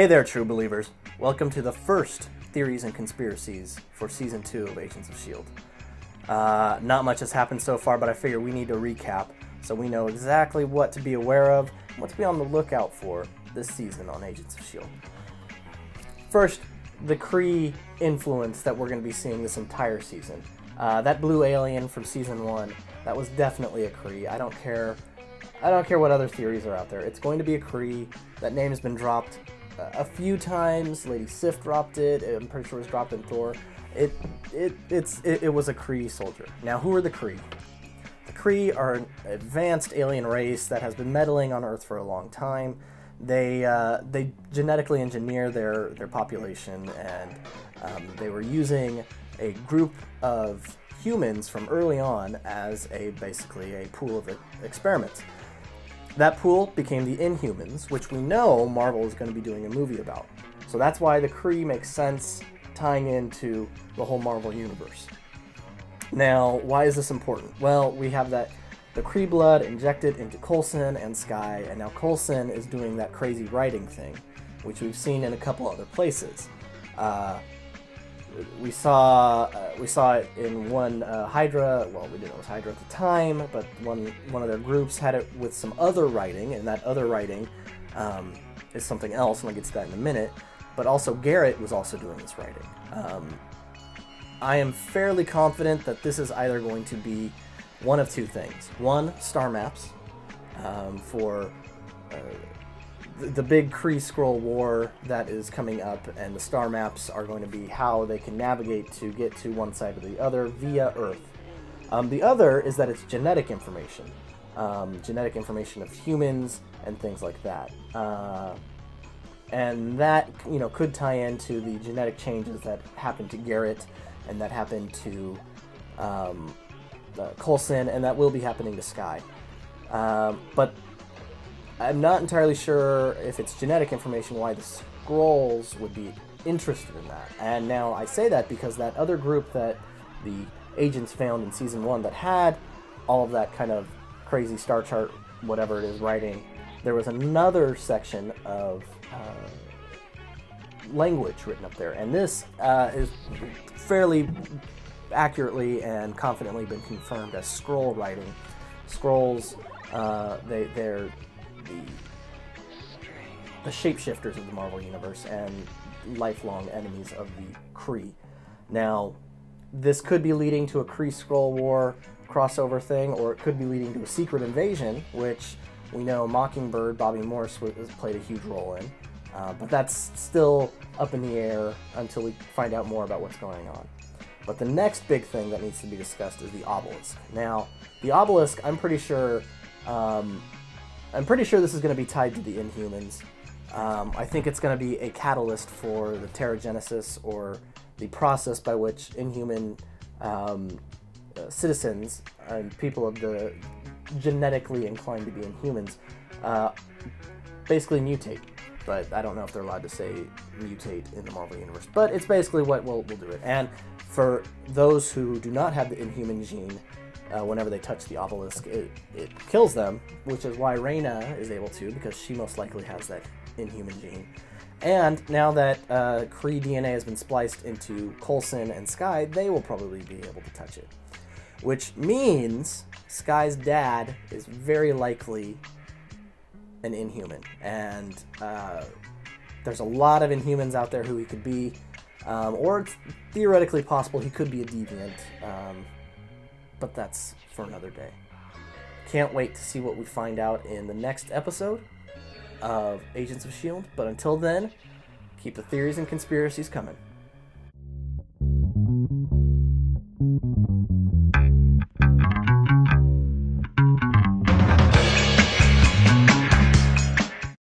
Hey there, true believers. Welcome to the first Theories and Conspiracies for Season 2 of Agents of S.H.I.E.L.D. Not much has happened so far, but I figure we need to recap so we know exactly what to be aware of and what to be on the lookout for this season on Agents of S.H.I.E.L.D. First, the Kree influence that we're going to be seeing this entire season. That blue alien from Season 1, that was definitely a Kree. I don't care what other theories are out there. It's going to be a Kree. That name has been dropped a few times. Lady Sif dropped it. I'm pretty sure it was dropped in Thor. It was a Kree soldier. Now, who are the Kree? The Kree are an advanced alien race that has been meddling on Earth for a long time. They genetically engineer their population, and they were using a group of humans from early on as basically a pool of experiments. That pool became the Inhumans, which we know Marvel is going to be doing a movie about. So that's why the Kree makes sense tying into the whole Marvel universe. Now, why is this important? Well, we have the Kree blood injected into Coulson and Skye, and now Coulson is doing that crazy writing thing, which we've seen in a couple other places. We saw it in one Hydra. Well, we didn't know it was Hydra at the time, but one of their groups had it with some other writing, and that other writing is something else, and I'll get to that in a minute. But also, Garrett was also doing this writing. I am fairly confident that this is either going to be one of two things. One, star maps for the big Kree-Skrull war that is coming up, and the star maps are going to be how they can navigate to get to one side or the other via Earth. The other is that it's genetic information of humans and things like that. And that, could tie into the genetic changes that happened to Garrett and that happened to Coulson, and that will be happening to Skye. But I'm not entirely sure if it's genetic information why the Skrulls would be interested in that. And now I say that because that other group that the agents found in Season 1 that had all of that kind of crazy star chart, whatever it is, writing, there was another section of language written up there. And this is fairly accurately and confidently been confirmed as Skrull writing. Skrulls, they're the shapeshifters of the Marvel Universe and lifelong enemies of the Kree. Now, this could be leading to a Kree-Skrull war crossover thing, or it could be leading to a secret invasion, which we know Mockingbird, Bobby Morse, has played a huge role in. But that's still up in the air until we find out more about what's going on. But the next big thing that needs to be discussed is the obelisk. Now, the obelisk, I'm pretty sure this is going to be tied to the Inhumans. I think it's going to be a catalyst for the Terrigenesis, or the process by which Inhuman citizens and people of the genetically inclined to be Inhumans basically mutate. But I don't know if they're allowed to say mutate in the Marvel Universe. But it's basically what will do it. And for those who do not have the Inhuman gene, whenever they touch the obelisk, it kills them, which is why Reyna is able to, because she most likely has that Inhuman gene. And now that Kree DNA has been spliced into Coulson and Skye, they will probably be able to touch it. Which means Skye's dad is very likely an Inhuman. And there's a lot of Inhumans out there who he could be, or it's theoretically possible he could be a deviant. But that's for another day. Can't wait to see what we find out in the next episode of Agents of S.H.I.E.L.D. But until then, keep the theories and conspiracies coming.